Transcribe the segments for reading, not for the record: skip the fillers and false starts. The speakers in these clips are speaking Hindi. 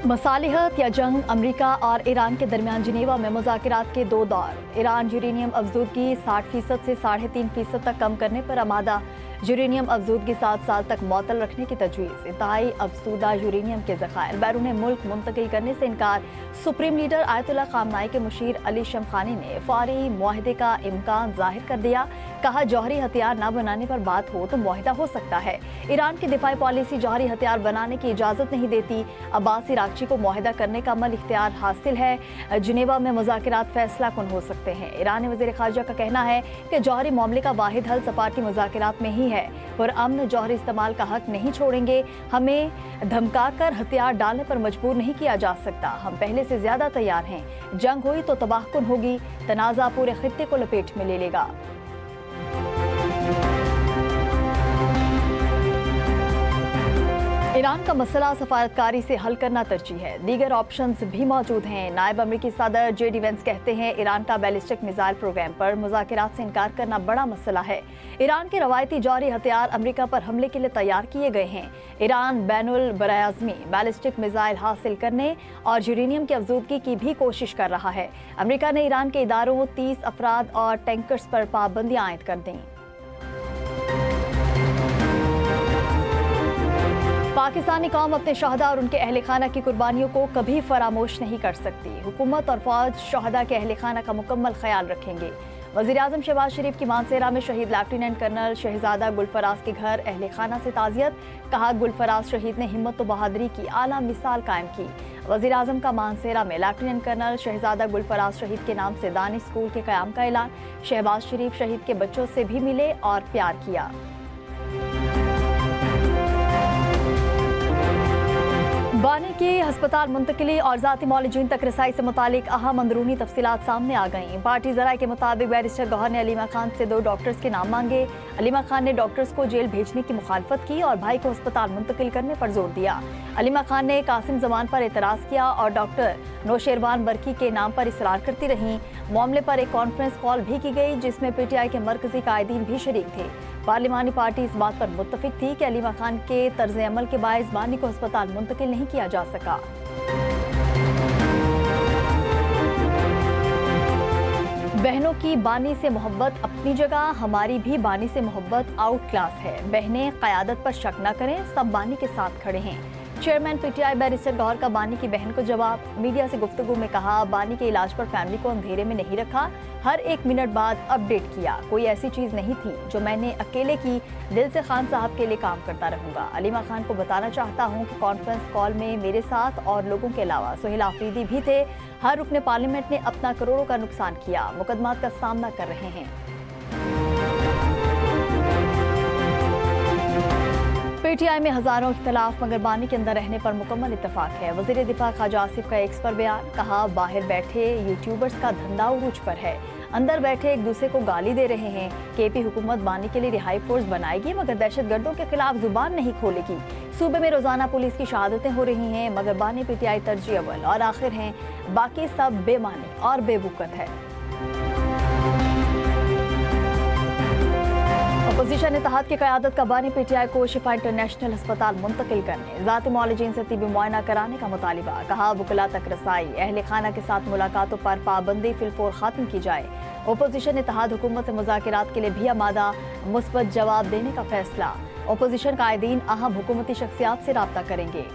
मसालिहत या जंग, अमेरिका और ईरान के दरमियान जिनेवा में मुज़ाकरात के 2 दौर। ईरान यूरेनियम अफजूदगी 60% से 3.5% तक कम करने पर आमादा। यूरेनियम अफजूदगी 7 साल तक मअतल रखने की तजवीज़। इंतहाई अफसूदा यूरेनियम के ज़खायर बैरून मुल्क मुंतकिल करने से इनकार। सुप्रीम लीडर आयतुल्लाह खामनाई के मुशीर अली शमखानी ने फौरी मुआहदे का इम्कान जाहिर कर दिया। कहा, जौहरी हथियार न बनाने पर बात हो तो मुआहदा हो सकता है। ईरान की दिफाई पॉलिसी जौहरी हथियार बनाने की इजाज़त नहीं देती। अब्बास इराक्ची को मुआहदा करने का अमल इख्तियार हासिल है। जिनेवा में मुज़ाकरात फैसला कुन हो सकते हैं। ईरानी वज़ीर ख़ारजा का कहना है कि जौहरी मामले का वाहिद हल सपाटी मुज़ाकरात में ही है। पुरअमन जौहरी इस्तेमाल का हक नहीं छोड़ेंगे। हमें धमकाकर हथियार डालने पर मजबूर नहीं किया जा सकता। हम पहले से ज्यादा तैयार हैं। जंग हुई तो तबाहकुन होगी। तनाज़ा पूरे खित्ते को लपेट में ले लेगा। ईरान का मसला सफारतकारी से हल करना तरजीह है। दीगर ऑप्शंस भी मौजूद हैं। नायब अमरीकी सदर जेडी वेंस कहते हैं, ईरान का बैलिस्टिक मिसाइल प्रोग्राम पर मुज़ाकरात से इनकार करना बड़ा मसला है। ईरान के रवायती जौहरी हथियार अमरीका पर हमले के लिए तैयार किए गए हैं। ईरान बैनुल बराआज़मी बैलिस्टिक मिसाइल हासिल करने और यूरेनियम की अफजूदगी की भी कोशिश कर रहा है। अमरीका ने ईरान के इदारों, 30 अफराद और टैंकर्स पर पाबंदियां आयद कर दी। पाकिस्तानी कौम अपने शहदा और उनके अहल खाना की कुर्बानियों को कभी फरामोश नहीं कर सकती। हुकूमत और फौज शहदा के अहल खाना का मुकम्मल ख्याल रखेंगे। वज़ीर आज़म शहबाज शरीफ की मानसेरा में शहीद लेफ्टिनेंट कर्नल शहजादा गुलफराज के घर अहल खाना से ताज़ियत। कहा, गुलफराज शहीद ने हिम्मत व बहादुरी की आला मिसाल कायम की। वज़ीर आज़म का मानसेरा में लेफ्टिनेंट कर्नल शहजादा गुलफराज शहीद के नाम से दानिश स्कूल के क़याम का ऐलान। शहबाज शरीफ शहीद के बच्चों से भी मिले और प्यार किया। बानी की हस्पताल मुंतकिली और ज़ाती मौलजीन तक रसाई से मुतालिक अहम अंदरूनी तफसीलात सामने आ गईं। पार्टी ज़राए के मुताबिक बैरिस्टर गौहर ने अलीमा खान से 2 डॉक्टर्स के नाम मांगे। अलीमा खान ने डॉक्टर्स को जेल भेजने की मुखालफत की और भाई को अस्पताल मुंतकिल करने पर जोर दिया। अलीमा खान ने कासिम जमान पर एतराज़ किया और डॉक्टर नौशेरवान बरकी के नाम पर इसरार करती रहीं। मामले पर एक कॉन्फ्रेंस कॉल भी की गई जिसमें पीटीआई के मरकजी कायदीन भी शरीक थे। पार्लिमानी पार्टी इस बात पर मुत्तफिक थी कि अलीमा खान के तर्ज अमल के बायस बानी को अस्पताल मुंतकिल नहीं किया जा सका। बहनों की बानी से मोहब्बत अपनी जगह, हमारी भी बानी से मोहब्बत आउट क्लास है। बहनें क़यादत पर शक न करें, सब बानी के साथ खड़े हैं। चेयरमैन पीटीआई बैरिस्टर गौहर का बानी की बहन को जवाब। मीडिया से गुफ्तगू में कहा, बानी के इलाज पर फैमिली को अंधेरे में नहीं रखा, हर 1 मिनट बाद अपडेट किया। कोई ऐसी चीज़ नहीं थी जो मैंने अकेले की। दिल से खान साहब के लिए काम करता रहूँगा। अलीमा खान को बताना चाहता हूँ कि कॉन्फ्रेंस कॉल में मेरे साथ और लोगों के अलावा सुहेल आफरीदी भी थे। हर रुकने पार्लियामेंट ने अपना करोड़ों का नुकसान किया, मुकदमात का सामना कर रहे हैं। पीटीआई में हजारों इख्तलाफ मगर बानी के अंदर रहने पर मुकम्मल इत्तेफाक है। वज़ीर दिफा ख्वाजा आसिफ का एक्स पर बयान। कहा, बाहर बैठे यूट्यूबर्स का धंधा उरूज पर है, अंदर बैठे एक दूसरे को गाली दे रहे हैं। केपी हुकूमत बानी के लिए रिहाई फोर्स बनाएगी मगर दहशतगर्दों के खिलाफ जुबान नहीं खोलेगी। सूबे में रोजाना पुलिस की शहादतें हो रही हैं मगर बानी पीटीआई तरजीह अव्वल और आखिर हैं, बाकी सब बेमानी और बेवकूफ़त है। अपोजिशन इत्तेहाद की क़यादत का बानी पीटीआई को शिफा इंटरनेशनल अस्पताल मुंतकिल करने, ज़ाती मौलजीन से तिबी मुआयना कराने का मुतालिबा। कहा, वुकला तक रसाई, अहल खाना के साथ मुलाकातों पर पाबंदी फिलफौर खात्म की जाए। अपोजिशन इत्तेहाद हुकूमत से मुज़ाकरात के लिए भी आमादा, मुस्बत जवाब देने का फैसला। अपोजिशन कायदीन अहम हुकूमती शख्सियात से राब्ता करेंगे।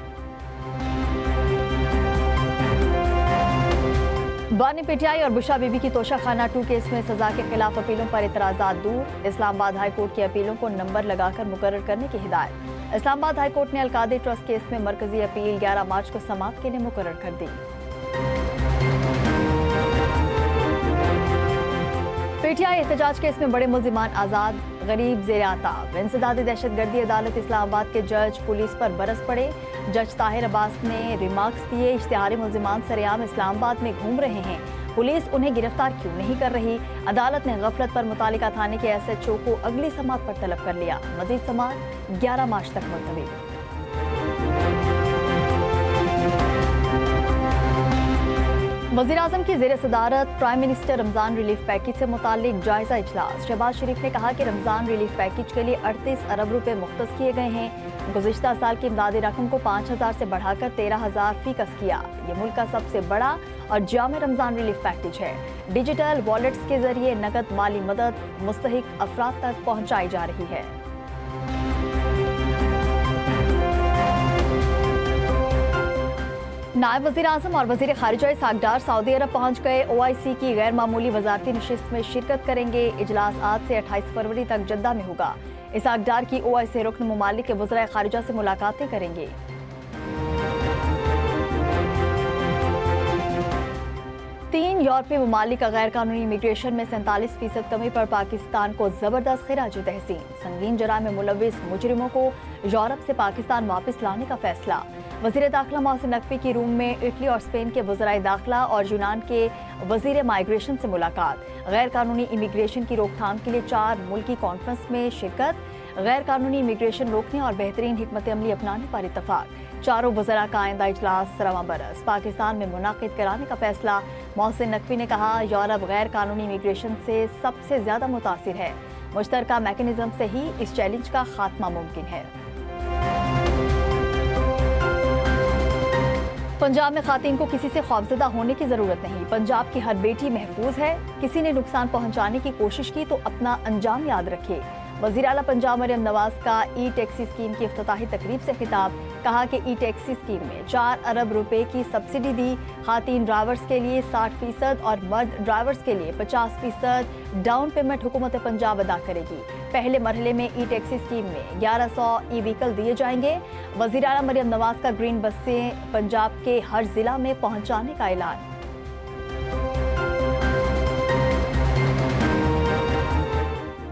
बानी पीटीआई और बुशा बीबी की तोशाखाना 2 केस में सजा के खिलाफ अपीलों पर इतराज़ात दूर। इस्लामाबाद हाई कोर्ट की अपीलों को नंबर लगाकर मुकर्रर करने की हिदायत। इस्लामाबाद हाई कोर्ट ने अलकादी ट्रस्ट केस में मरकजी अपील 11 मार्च को समाप्त के लिए मुकर्रर कर दी। पीटीआई एहतजाज केस में बड़े मुल्जिमान आज़ाद, गरीब ज़ेर-ए-आताब। इंसदादी दहशतगर्दी अदालत इस्लामाबाद के जज पुलिस पर बरस पड़े। जज ताहिर अब्बास ने रिमार्क्स दिए, इश्तिहारी मुल्जिमान सरेआम इस्लामाबाद में घूम रहे हैं, पुलिस उन्हें गिरफ्तार क्यों नहीं कर रही। अदालत ने गफलत पर मुतालिका थाने के SHO को अगली समाअत पर तलब कर लिया। मजीद समाअत 11 मार्च तक मुलतवी। वज़ीर-ए-आज़म की ज़ेर सदारत prime minister Ramzan relief package से मुतालिक जायजा इजलास। शहबाज शरीफ ने कहा कि रमज़ान रिलीफ पैकेज के लिए 38 अरब रुपए मुख्तस किए गए हैं। गुज़िश्ता साल की इमदादी रकम को 5,000 से बढ़ाकर 13,000 फीकस किया। ये मुल्क का सबसे बड़ा और जामे रमज़ान रिलीफ पैकेज है। डिजिटल वॉलेट्स के जरिए नकद माली मदद मुस्तहिक अफराद तक पहुँचाई जा रही है। नायब वज़ीर-ए-आज़म और वज़ीर ख़ारिजा इसहाक़ डार सऊदी अरब पहुँच गए। OIC की गैर मामूली वज़ारती नशिस्त में शिरकत करेंगे। इजलास आज से 28 फरवरी तक जद्दा में होगा। इसहाक़ डार की OIC रुकन मुमालिक के वज़राए ख़ारिजा से मुलाकातें करेंगे। तीन यूरोपीय ममालिक का गैर कानूनी इमिग्रेशन में 47% कमी पर पाकिस्तान को जबरदस्त खिराज तहसीन। संगीन जराइम में मुलविस मुजरिमों को यूरोप से पाकिस्तान वापस लाने का फैसला। वज़ीर दाखिला मोहसिन नकवी की रूम में इटली और स्पेन के वज़राए दाखिला और यूनान के वज़ीर माइग्रेशन से मुलाकात। गैर कानूनी इमिग्रेशन की रोकथाम के लिए 4 मुल्की कॉन्फ्रेंस में शिरकत। गैर कानूनी इमिग्रेशन रोकने और बेहतरीन हिकमत अमली अपनाने पर इत्तफाक। चारों वज़रा का आइंदा इजलास रवां बरस पाकिस्तान में मुनाकिद कराने का फैसला। मोहसिन नकवी ने कहा, यूरोप गैर कानूनी इमिग्रेशन से सबसे ज्यादा मुतासिर है। मुश्तरका मैकेनिज्म से ही इस चैलेंज का खात्मा मुमकिन है। पंजाब में खातीन को किसी से खौफजदा होने की जरूरत नहीं। पंजाब की हर बेटी महफूज है। किसी ने नुकसान पहुंचाने की कोशिश की तो अपना अंजाम याद रखे। वज़ीर आला पंजाब मरियम नवाज का ई-टैक्सी स्कीम की इफ्तिताही तकरीब से खिताब। कहा कि ई-टैक्सी स्कीम में 4 अरब रुपए की सब्सिडी दी। खातीन ड्राइवर्स के लिए 60% और मर्द ड्राइवर्स के लिए 50% डाउन पेमेंट हुकूमत पंजाब अदा करेगी। पहले मरहले में ई-टैक्सी स्कीम में 1100 ई व्हीकल दिए जाएंगे। वज़ीर आला मरियम नवाज का ग्रीन बसें पंजाब के हर जिला में पहुंचाने का ऐलान।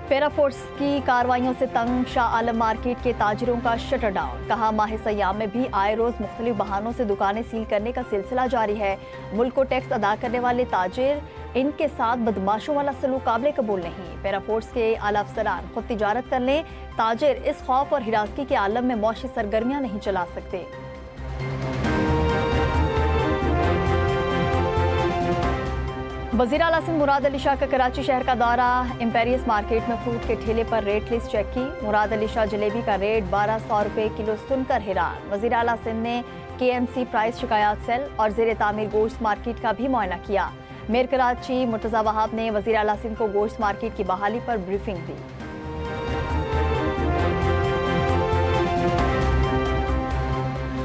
पैराफोर्स की कार्रवाइयों से तंग शाह आलम मार्केट के ताजिरों का शटर डाउन। कहा, माह सयाम में भी आए रोज मुख्तलिफ बहानों से दुकानें सील करने का सिलसिला जारी है। मुल्क को टैक्स अदा करने वाले ताजिर, इनके साथ बदमाशों वाला सलूक काबिल कबूल नहीं। पैराफोर्स के आला अफसरान खुद तिजारत कर लें। ताजिर इस खौफ और हिरासगी के आलम में मौशी सरगर्मियां नहीं चला सकते। वज़ीर आला सिंध मुराद अली शाह का कराची शहर का दौरा। इंपेरियस मार्केट में फ्रूट के ठेले पर रेट लिस्ट चेक की। मुराद अली शाह जलेबी का रेट 1200 रुपए किलो सुनकर हैरान। वज़ीर आला सिंध ने KMC प्राइस शिकायत सेल और ज़ेर तामीर गोश्त मार्केट का भी मुआयना किया। मेयर कराची मुर्तज़ा वहाब ने वज़ीर आला सिंध को गोश्त मार्केट की बहाली पर ब्रीफिंग दी।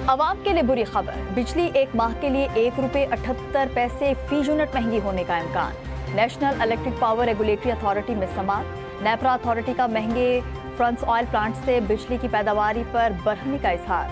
अवाम के लिए बुरी खबर, बिजली एक माह के लिए 1 रुपये 78 पैसे फी यूनिट महंगी होने का इम्कान। National electric power regulatory authority में समाअत। नेपरा अथॉरिटी का महंगे फ्रंट्स ऑयल प्लांट से बिजली की पैदावारी पर बरहमी का इजहार।